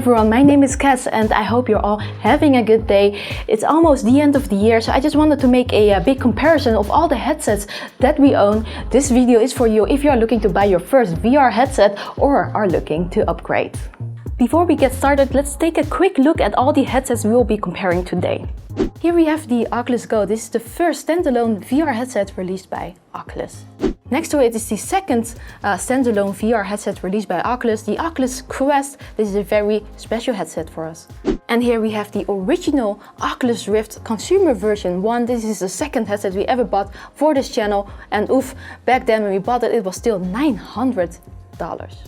everyone, my name is Cass and I hope you're all having a good day. It's almost the end of the year, so I just wanted to make a big comparison of all the headsets that we own. This video is for you if you are looking to buy your first VR headset or are looking to upgrade. Before we get started, let's take a quick look at all the headsets we will be comparing today. Here we have the Oculus Go. This is the first standalone VR headset released by Oculus. Next to it is the second standalone VR headset released by Oculus, the Oculus Quest. This is a very special headset for us. And here we have the original Oculus Rift consumer version 1. This is the second headset we ever bought for this channel. And oof, back then when we bought it, it was still $900.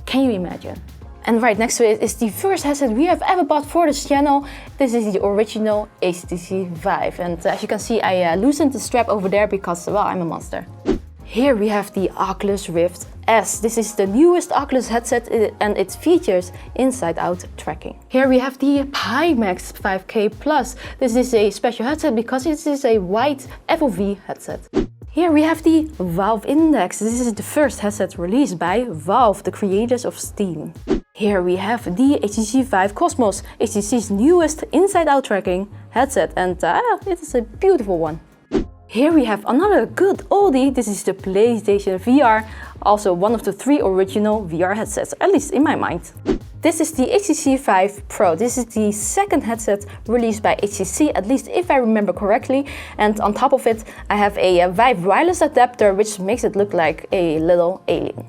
Can you imagine? And right next to it is the first headset we have ever bought for this channel. This is the original HTC VIVE. And as you can see, I loosened the strap over there because, well, I'm a monster. Here we have the Oculus Rift S. This is the newest Oculus headset and it features inside-out tracking. Here we have the Pimax 5K Plus. This is a special headset because it is a white FOV headset. Here we have the Valve Index. This is the first headset released by Valve, the creators of Steam. Here we have the HTC VIVE Cosmos, HTC's newest inside-out tracking headset, and it is a beautiful one. Here we have another good oldie. This is the PlayStation VR, also one of the 3 original VR headsets, at least in my mind. This is the HTC VIVE Pro. This is the second headset released by HTC, at least if I remember correctly. And on top of it, I have a Vive wireless adapter, which makes it look like a little alien.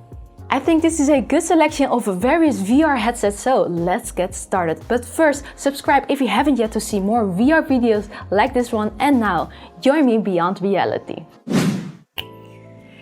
I think this is a good selection of various VR headsets, so let's get started. But first, subscribe if you haven't yet to see more VR videos like this one, and now, join me beyond reality.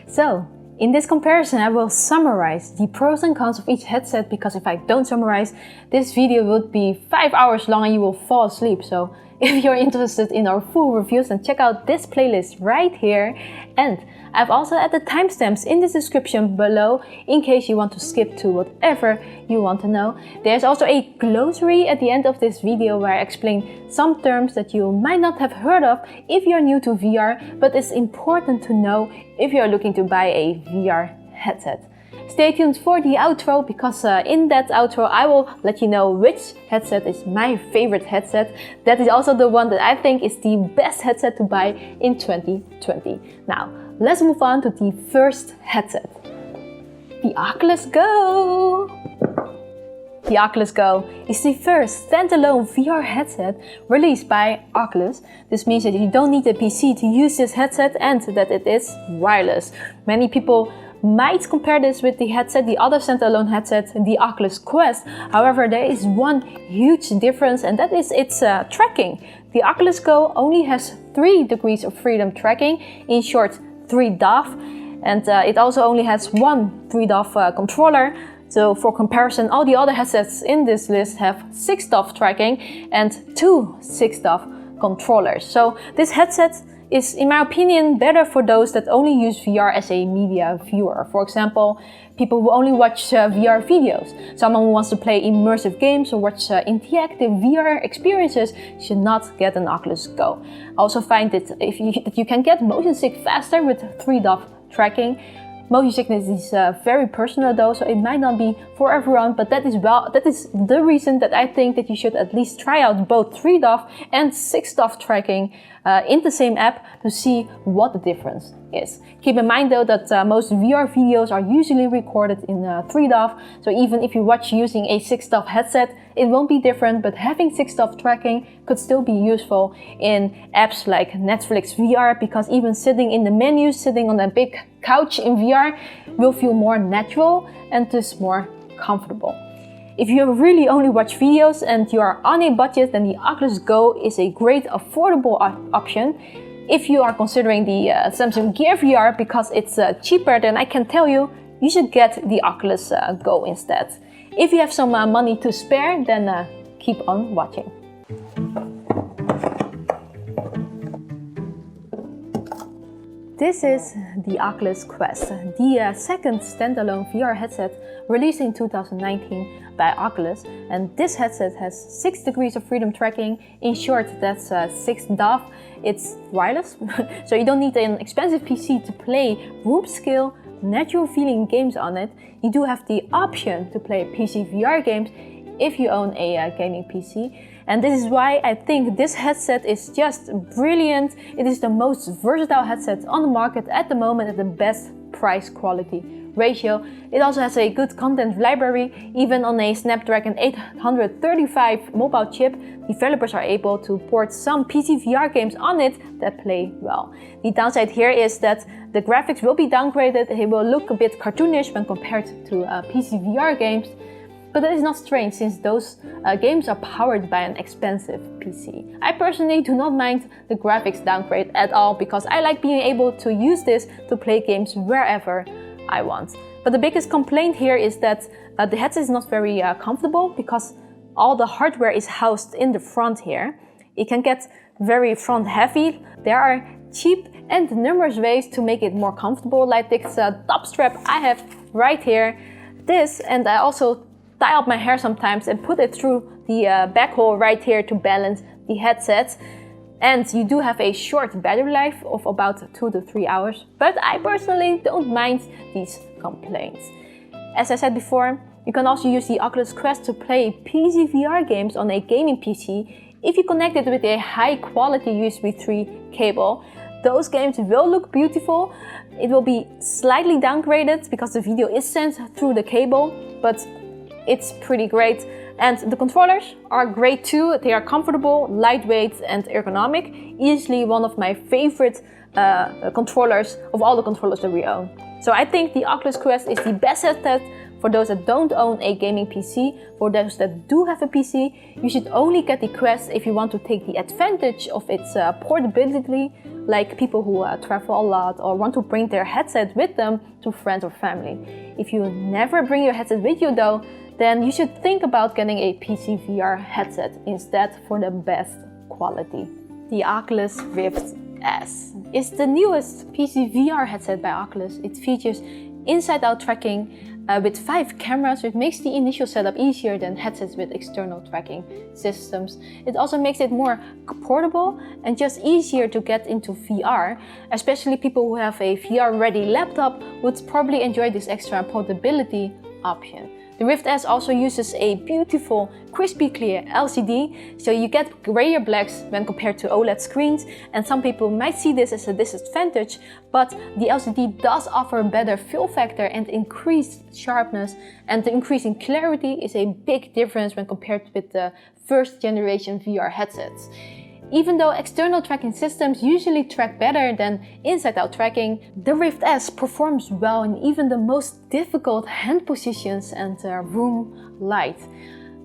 So, in this comparison I will summarize the pros and cons of each headset, because if I don't summarize, this video would be 5 hours long and you will fall asleep. So if you're interested in our full reviews, then check out this playlist right here. And I've also added timestamps in the description below in case you want to skip to whatever you want to know. There's also a glossary at the end of this video where I explain some terms that you might not have heard of if you're new to VR, but it's important to know if you're looking to buy a VR headset. Stay tuned for the outro, because in that outro I will let you know which headset is my favorite headset. That is also the one that I think is the best headset to buy in 2020. Now, let's move on to the first headset. The Oculus Go! The Oculus Go is the first standalone VR headset released by Oculus. This means that you don't need a PC to use this headset and that it is wireless. Many people might compare this with the other standalone headset, the Oculus Quest. However, there is one huge difference, and that is its tracking. The Oculus Go only has 3 degrees of freedom tracking, in short 3 DoF, and it also only has one 3 DoF controller. So for comparison, all the other headsets in this list have 6 DoF tracking and 2 6 DoF controllers. So this headset is, in my opinion, better for those that only use VR as a media viewer. For example, people who only watch VR videos. Someone who wants to play immersive games or watch interactive VR experiences should not get an Oculus Go. I also find that that you can get motion sick faster with 3 DoF tracking. Motion sickness is very personal though, so it might not be for everyone, but that is the reason that I think that you should at least try out both 3 DoF and 6 DoF tracking in the same app to see what the difference is. Keep in mind though that most VR videos are usually recorded in 3 DoF, so even if you watch using a 6 DoF headset, it won't be different, but having 6 DoF tracking could still be useful in apps like Netflix VR, because even sitting in the menu, sitting on a big couch in VR will feel more natural and thus more comfortable. If you really only watch videos and you are on a budget, then the Oculus Go is a great affordable option. If you are considering the Samsung Gear VR because it's cheaper, then I can tell you, you should get the Oculus Go instead. If you have some money to spare, then keep on watching. This is the Oculus Quest, the second standalone VR headset released in 2019 by Oculus, and this headset has 6 degrees of freedom tracking. In short, that's 6 DoF. It's wireless, so you don't need an expensive PC to play room scale, natural feeling games on it. You do have the option to play PC VR games if you own a gaming PC. And this is why I think this headset is just brilliant. It is the most versatile headset on the market at the moment at the best price quality ratio. It also has a good content library. Even on a Snapdragon 835 mobile chip, developers are able to port some PC VR games on it that play well. The downside here is that the graphics will be downgraded. It will look a bit cartoonish when compared to PC VR games. But that is not strange, since those games are powered by an expensive PC. I personally do not mind the graphics downgrade at all, because I like being able to use this to play games wherever I want. But the biggest complaint here is that the headset is not very comfortable, because all the hardware is housed in the front here. It can get very front heavy. There are cheap and numerous ways to make it more comfortable, like this top strap I have right here. This, and I also tie up my hair sometimes and put it through the back hole right here to balance the headset. And you do have a short battery life of about 2 to 3 hours, but I personally don't mind these complaints. As I said before, you can also use the Oculus Quest to play PC VR games on a gaming PC if you connect it with a high quality USB 3 cable. Those games will look beautiful. It will be slightly downgraded because the video is sent through the cable, but it's pretty great. And the controllers are great too. They are comfortable, lightweight and ergonomic. Easily one of my favorite controllers of all the controllers that we own. So I think the Oculus Quest is the best headset for those that don't own a gaming PC. For those that do have a PC, you should only get the Quest if you want to take the advantage of its portability, like people who travel a lot or want to bring their headset with them to friends or family. If you never bring your headset with you though, then you should think about getting a PC VR headset instead for the best quality. The Oculus Rift S is the newest PC VR headset by Oculus. It features inside-out tracking with 5 cameras, which makes the initial setup easier than headsets with external tracking systems. It also makes it more portable and just easier to get into VR. Especially people who have a VR-ready laptop would probably enjoy this extra portability option. The Rift S also uses a beautiful crispy clear LCD, so you get grayer blacks when compared to OLED screens, and some people might see this as a disadvantage, but the LCD does offer better fill factor and increased sharpness, and the increase in clarity is a big difference when compared with the first generation VR headsets. Even though external tracking systems usually track better than inside-out tracking, the Rift S performs well in even the most difficult hand positions and room light.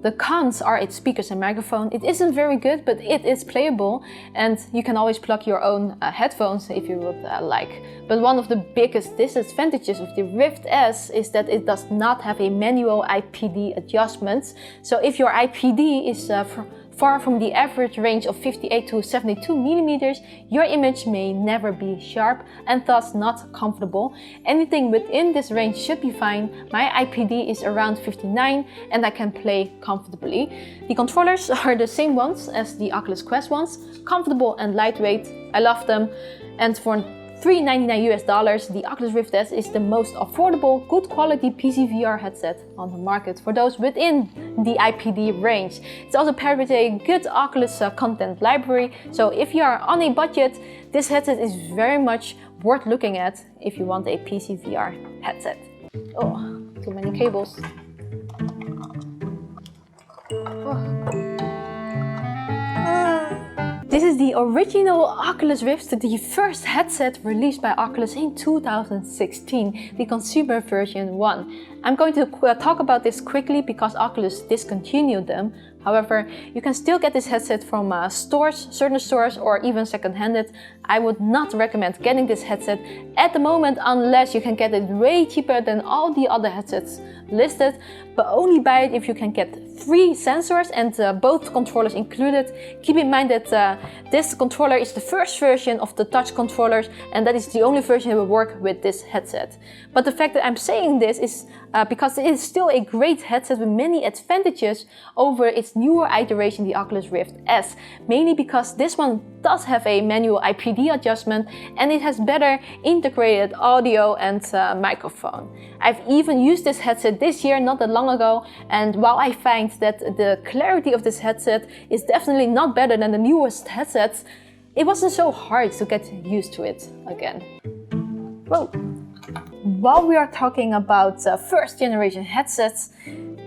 The cons are its speakers and microphone. It isn't very good, but it is playable, and you can always plug your own headphones if you would like. But one of the biggest disadvantages of the Rift S is that it does not have a manual IPD adjustment. So if your IPD is far from the average range of 58 to 72 millimeters, your image may never be sharp and thus not comfortable. Anything within this range should be fine. My IPD is around 59 and I can play comfortably. The controllers are the same ones as the Oculus Quest ones, comfortable and lightweight. I love them. And for $399 US, the Oculus Rift S is the most affordable, good quality PC VR headset on the market for those within the IPD range. It's also paired with a good Oculus content library, so if you are on a budget, this headset is very much worth looking at if you want a PC VR headset. Oh, too many cables. This is the original Oculus Rift, the first headset released by Oculus in 2016, the consumer version 1. I'm going to talk about this quickly because Oculus discontinued them. However, you can still get this headset from stores, certain stores, or even second-handed. I would not recommend getting this headset at the moment unless you can get it way cheaper than all the other headsets listed, but only buy it if you can get 3 sensors and both controllers included. Keep in mind that this controller is the first version of the touch controllers, and that is the only version that will work with this headset. But the fact that I'm saying this is because it is still a great headset with many advantages over its newer iteration, the Oculus Rift S, mainly because this one does have a manual IPD IPD adjustment, and it has better integrated audio and microphone. I've even used this headset this year, not that long ago, and while I find that the clarity of this headset is definitely not better than the newest headsets, it wasn't so hard to get used to it again. Well, while we are talking about first generation headsets,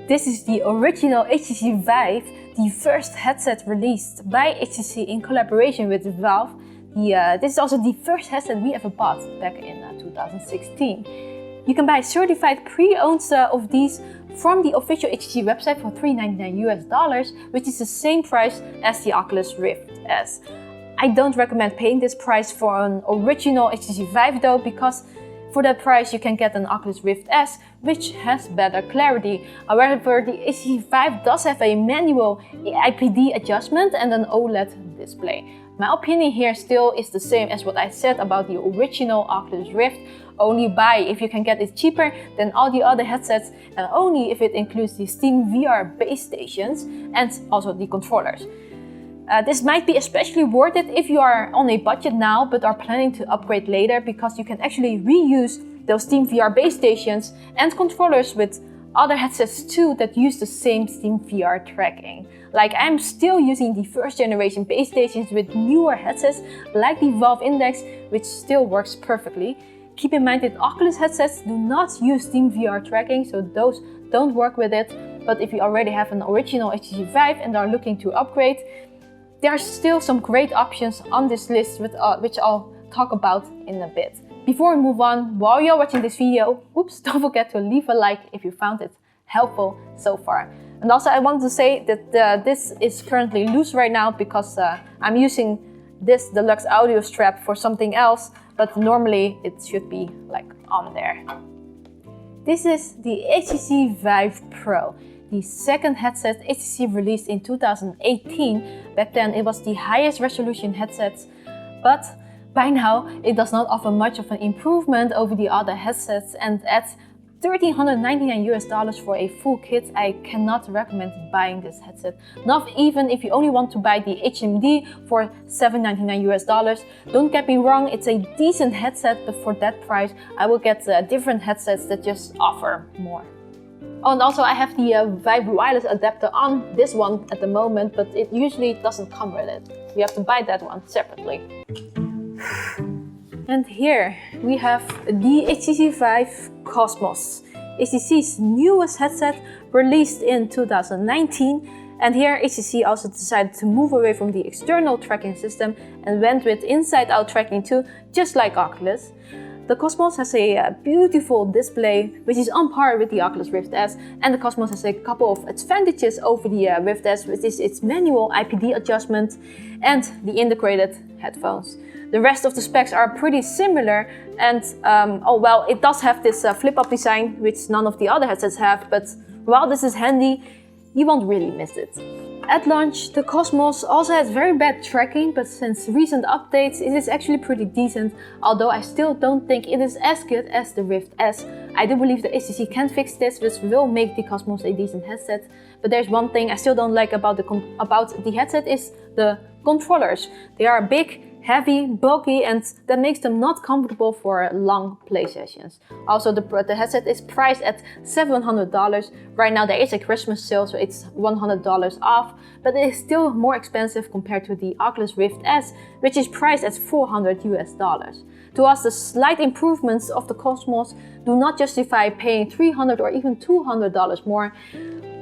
this is the original HTC VIVE, the first headset released by HTC in collaboration with Valve. This is also the first headset we ever bought back in 2016. You can buy certified pre-owned of these from the official HTC website for $399 which is the same price as the Oculus Rift S. I don't recommend paying this price for an original HTC VIVE though, because for that price you can get an Oculus Rift S, which has better clarity. However, the HTC VIVE does have a manual IPD adjustment and an OLED display. My opinion here still is the same as what I said about the original Oculus Rift. Only buy if you can get it cheaper than all the other headsets, and only if it includes the Steam VR base stations and also the controllers. This might be especially worth it if you are on a budget now but are planning to upgrade later, because you can actually reuse those Steam VR base stations and controllers with other headsets too that use the same Steam VR tracking. Like, I'm still using the first generation base stations with newer headsets like the Valve Index, which still works perfectly. Keep in mind that Oculus headsets do not use Steam VR tracking, so those don't work with it. But if you already have an original HTC VIVE and are looking to upgrade, there are still some great options on this list which I'll talk about in a bit. Before we move on, while you're watching this video, don't forget to leave a like if you found it helpful so far. And also I want to say that this is currently loose right now because I'm using this deluxe audio strap for something else, but normally it should be like on there. This is the HTC VIVE Pro, the second headset HTC released in 2018. Back then it was the highest resolution headset, but by now it does not offer much of an improvement over the other headsets, and at $1,399 for a full kit, I cannot recommend buying this headset. Not even if you only want to buy the HMD for $799. Don't get me wrong, it's a decent headset, but for that price I will get different headsets that just offer more. Oh, and also I have the VIVE wireless adapter on this one at the moment, but it usually doesn't come with it. You have to buy that one separately. And here we have the HTC VIVE Cosmos, HTC's newest headset released in 2019. And here HTC also decided to move away from the external tracking system and went with inside-out tracking too, just like Oculus. The Cosmos has a beautiful display, which is on par with the Oculus Rift S, and the Cosmos has a couple of advantages over the Rift S, which is its manual IPD adjustment and the integrated headphones. The rest of the specs are pretty similar, and it does have this flip-up design, which none of the other headsets have, but while this is handy, you won't really miss it. At launch, the Cosmos also had very bad tracking, but since recent updates it is actually pretty decent, although I still don't think it is as good as the Rift S. I do believe that HTC can fix this, which will make the Cosmos a decent headset. But there's one thing I still don't like about the headset is the controllers. They are big, heavy, bulky, and that makes them not comfortable for long play sessions. Also, the headset is priced at $700. Right now there is a Christmas sale, so it's $100 off, but it is still more expensive compared to the Oculus Rift S, which is priced at $400. To us, the slight improvements of the Cosmos do not justify paying $300 or even $200 more.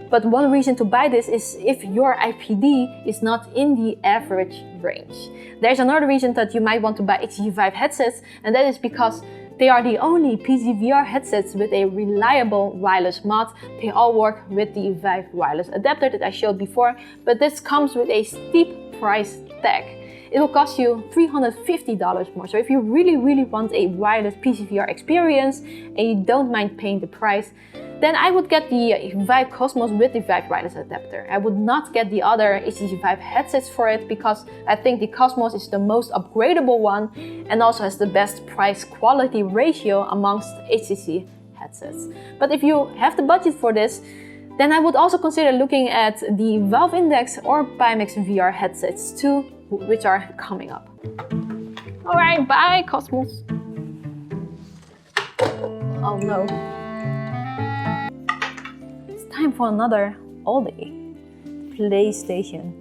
But one reason to buy this is if your IPD is not in the average range. There's another reason that you might want to buy HTC VIVE headsets, and that is because they are the only PSVR headsets with a reliable wireless mod. They all work with the VIVE wireless adapter that I showed before, but this comes with a steep price tag. It will cost you $350 more. So if you really want a wireless PSVR experience and you don't mind paying the price, then I would get the VIVE Cosmos with the VIVE wireless adapter. I would not get the other HTC VIVE headsets for it because I think the Cosmos is the most upgradable one and also has the best price-quality ratio amongst HTC headsets. But if you have the budget for this, then I would also consider looking at the Valve Index or Pimax VR headsets too, which are coming up. Alright, bye Cosmos. Oh no. It's time for another oldie. PlayStation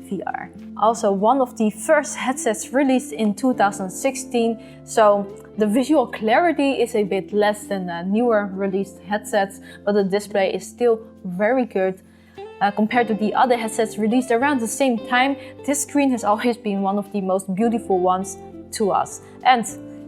VR. Also one of the first headsets released in 2016, so the visual clarity is a bit less than newer released headsets, but the display is still very good. Compared to the other headsets released around the same time, this screen has always been one of the most beautiful ones to us. And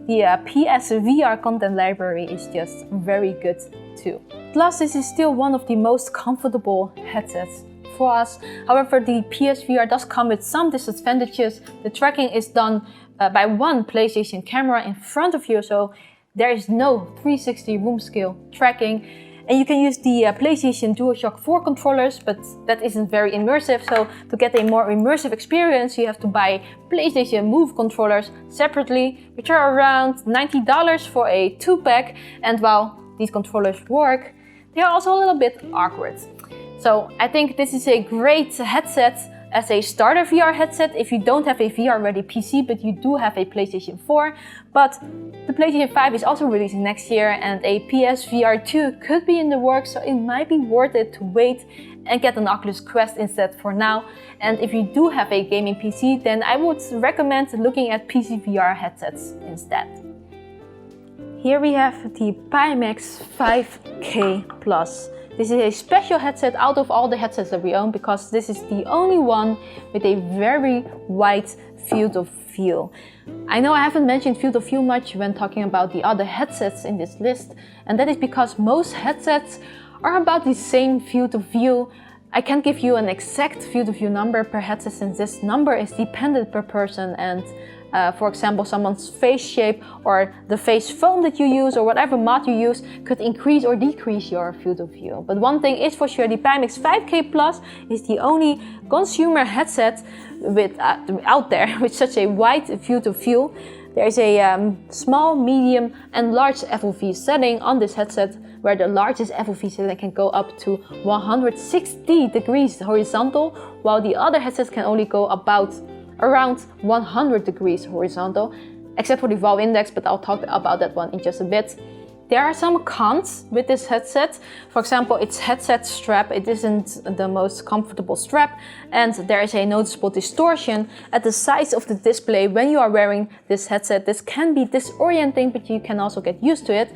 the PSVR content library is just very good too. Plus, this is still one of the most comfortable headsets for us. However, the PSVR does come with some disadvantages. The tracking is done by one PlayStation camera in front of you, so there is no 360 room scale tracking. And you can use the PlayStation DualShock 4 controllers, but that isn't very immersive. So to get a more immersive experience, you have to buy PlayStation Move controllers separately, which are around $90 for a 2-pack. And while these controllers work, they are also a little bit awkward. So I think this is a great headset as a starter VR headset if you don't have a VR-ready PC, but you do have a PlayStation 4. But the PlayStation 5 is also releasing next year, and a PSVR 2 could be in the works, so it might be worth it to wait and get an Oculus Quest instead for now. And if you do have a gaming PC, then I would recommend looking at PCVR headsets instead. Here we have the Pimax 5K Plus. This is a special headset out of all the headsets that we own because this is the only one with a very wide field of view. I know I haven't mentioned field of view much when talking about the other headsets in this list, and that is because most headsets are about the same field of view. I can't give you an exact field of view number per headset since this number is dependent per person, and for example, someone's face shape or the face foam that you use or whatever mod you use could increase or decrease your field of view. But one thing is for sure, the Pimax 5K Plus is the only consumer headset out there with such a wide field of view. There is a small, medium and large FOV setting on this headset, where the largest FOV setting can go up to 160 degrees horizontal, while the other headsets can only go about around 100 degrees horizontal, except for the Valve Index, but I'll talk about that one in just a bit. There are some cons with this headset. For example, its headset strap, it isn't the most comfortable strap, and there is a noticeable distortion at the size of the display when you are wearing this headset. This can be disorienting, but you can also get used to it.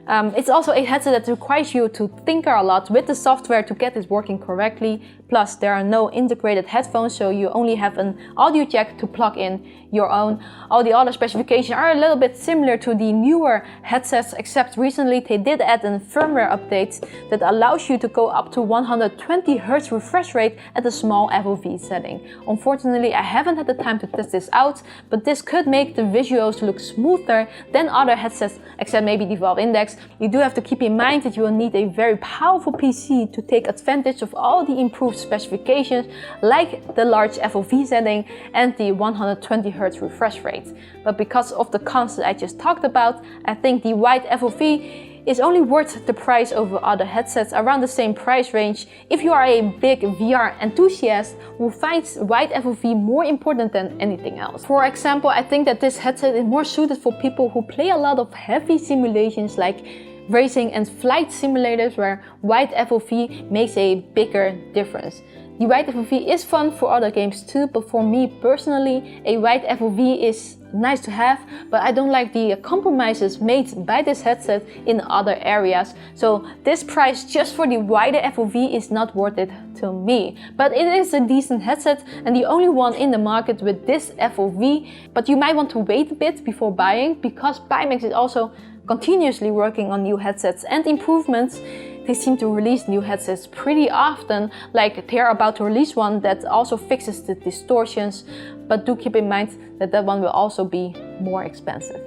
It's also a headset that requires you to tinker a lot with the software to get it working correctly. Plus, there are no integrated headphones, so you only have an audio jack to plug in your own. All the other specifications are a little bit similar to the newer headsets, except recently they did add a firmware update that allows you to go up to 120 Hz refresh rate at a small FOV setting. Unfortunately, I haven't had the time to test this out, but this could make the visuals look smoother than other headsets, except maybe the Valve Index. You do have to keep in mind that you will need a very powerful PC to take advantage of all the improved specifications, like the large FOV setting and the 120 Hz refresh rate. But because of the cons that I just talked about, I think the wide FOV is only worth the price over other headsets around the same price range. If you are a big VR enthusiast who finds wide FOV more important than anything else. For example, I think that this headset is more suited for people who play a lot of heavy simulations like racing and flight simulators, where wide FOV makes a bigger difference. The wide FOV is fun for other games too, but for me personally, a wide FOV is nice to have, but I don't like the compromises made by this headset in other areas. So this price just for the wider FOV is not worth it to me. But it is a decent headset and the only one in the market with this FOV. But you might want to wait a bit before buying, because Pimax is also continuously working on new headsets and improvements. They seem to release new headsets pretty often, like they're about to release one that also fixes the distortions, but do keep in mind that that one will also be more expensive.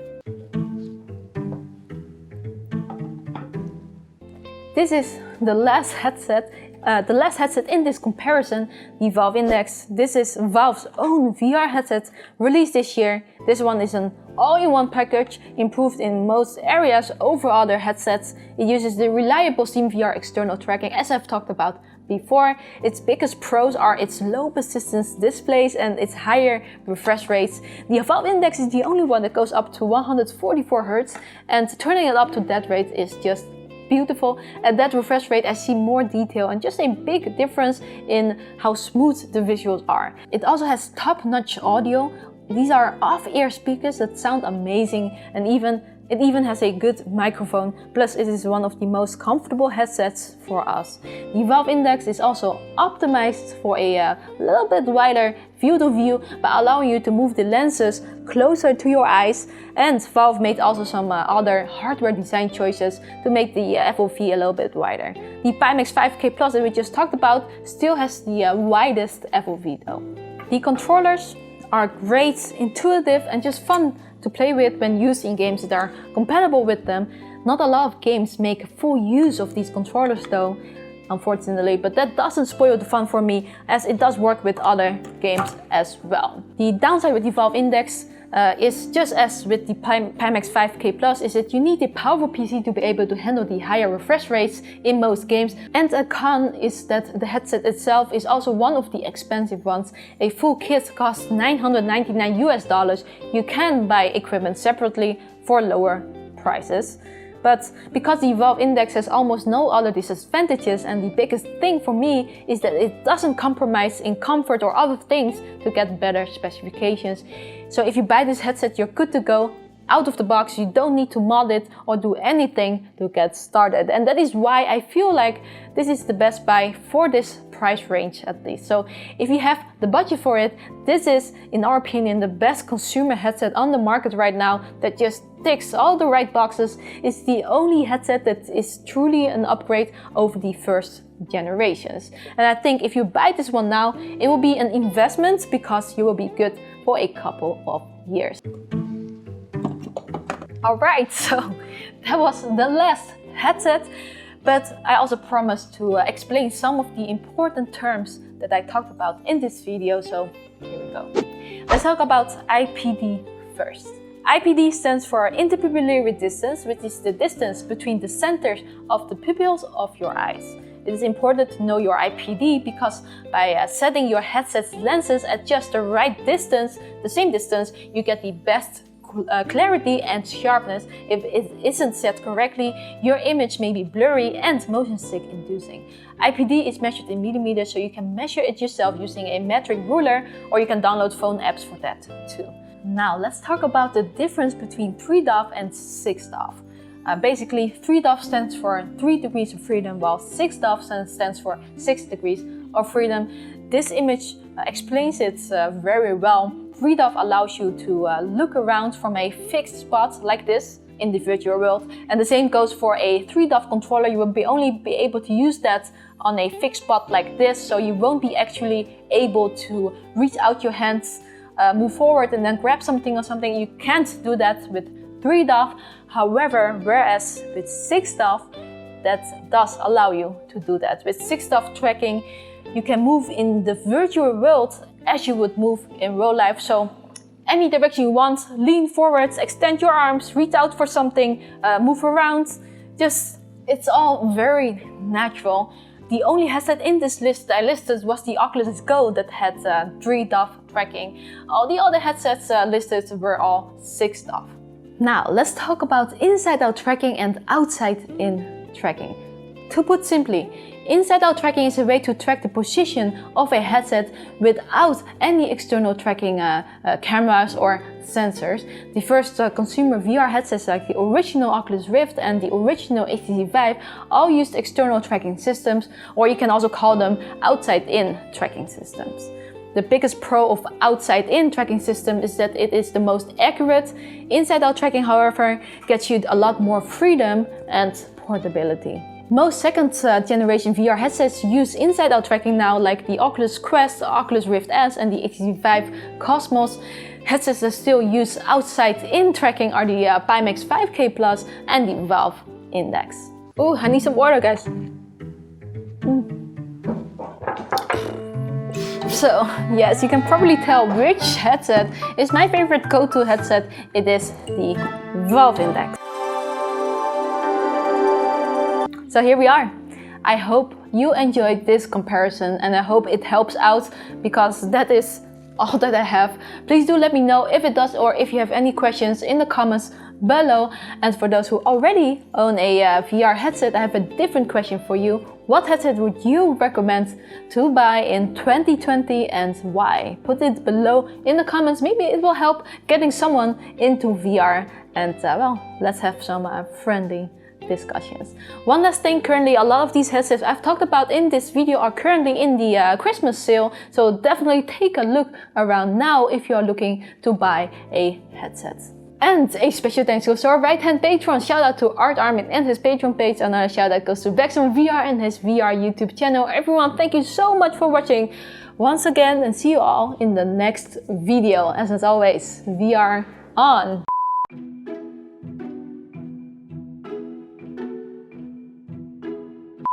This is the last headset in this comparison, the Valve Index. This is Valve's own VR headset released this year. This one is an all-in-one package, improved in most areas over other headsets. It uses the reliable SteamVR external tracking, as I've talked about before. Its biggest pros are its low persistence displays and its higher refresh rates. The Valve Index is the only one that goes up to 144 Hz, and turning it up to that rate is just beautiful. At that refresh rate I see more detail and just a big difference in how smooth the visuals are. It also has top-notch audio. These are off-ear speakers that sound amazing, and it even has a good microphone, plus it is one of the most comfortable headsets for us. The Valve Index is also optimized for a little bit wider field of view by allowing you to move the lenses closer to your eyes, and Valve made also some other hardware design choices to make the FOV a little bit wider. The Pimax 5K Plus that we just talked about still has the widest FOV though. The controllers are great, intuitive and just fun to play with when used in games that are compatible with them. Not a lot of games make full use of these controllers though, unfortunately, but that doesn't spoil the fun for me, as it does work with other games as well. The downside with the Valve Index is just as with the Pimax 5K Plus, is that you need a powerful PC to be able to handle the higher refresh rates in most games. And a con is that the headset itself is also one of the expensive ones. A full kit costs $999 US. You can buy equipment separately for lower prices. But because the Valve Index has almost no other disadvantages, and the biggest thing for me is that it doesn't compromise in comfort or other things to get better specifications. So if you buy this headset, you're good to go. Out of the box, you don't need to mod it or do anything to get started. And that is why I feel like this is the best buy for this price range at least. So if you have the budget for it, this is, in our opinion, the best consumer headset on the market right now that just ticks all the right boxes. It's the only headset that is truly an upgrade over the first generations. And I think if you buy this one now, it will be an investment because you will be good for a couple of years. Alright, so that was the last headset, but I also promised to explain some of the important terms that I talked about in this video, so here we go. Let's talk about IPD first. IPD stands for interpupillary distance, which is the distance between the centers of the pupils of your eyes. It is important to know your IPD because by setting your headset's lenses at just the right distance, the same distance, you get the best clarity and sharpness. If it isn't set correctly, your image may be blurry and motion sick inducing. IPD is measured in millimeters, so you can measure it yourself using a metric ruler, or you can download phone apps for that too. Now let's talk about the difference between 3DoF and 6DoF. Basically, 3DoF stands for 3 degrees of freedom, while 6DoF stands for 6 degrees of freedom. This image explains it very well. 3DoF allows you to look around from a fixed spot like this in the virtual world, and the same goes for a 3DoF controller. You will only be able to use that on a fixed spot like this, so you won't be actually able to reach out your hands, move forward and then grab something or something. You can't do that with 3DoF. However, whereas with 6DoF, that does allow you to do that. With 6DoF tracking, you can move in the virtual world as you would move in real life. So any direction you want, lean forwards, extend your arms, reach out for something, move around. Just, it's all very natural. The only headset in this list I listed was the Oculus Go that had 3DoF tracking. All the other headsets listed were all 6DoF. Now let's talk about inside-out tracking and outside-in tracking. To put simply, inside-out tracking is a way to track the position of a headset without any external tracking cameras or sensors. The first consumer VR headsets like the original Oculus Rift and the original HTC VIVE all used external tracking systems, or you can also call them outside-in tracking systems. The biggest pro of outside-in tracking system is that it is the most accurate. Inside-out tracking, however, gets you a lot more freedom and portability. Most second generation VR headsets use inside-out tracking now, like the Oculus Quest, the Oculus Rift S and the HTC VIVE Cosmos. Headsets that still use outside-in tracking are the Pimax 5K Plus and the Valve Index. Oh, I need some water, guys. So, yes, you can probably tell which headset is my favorite go-to headset. It is the Valve Index. So here we are. I hope you enjoyed this comparison and I hope it helps out, because that is all that I have. Please do let me know if it does, or if you have any questions in the comments below. And for those who already own a VR headset, I have a different question for you. What headset would you recommend to buy in 2020 and why? Put it below in the comments. Maybe it will help getting someone into VR, and well, let's have some friendly discussions. One last thing, currently a lot of these headsets I've talked about in this video are currently in the Christmas sale, so definitely take a look around now if you're looking to buy a headset. And a special thanks goes to our right hand patron. Shout out to Art Armin and his Patreon page. Another shout out goes to Baxon VR and his VR YouTube channel. Everyone, thank you so much for watching once again, and see you all in the next video. As always, VR on.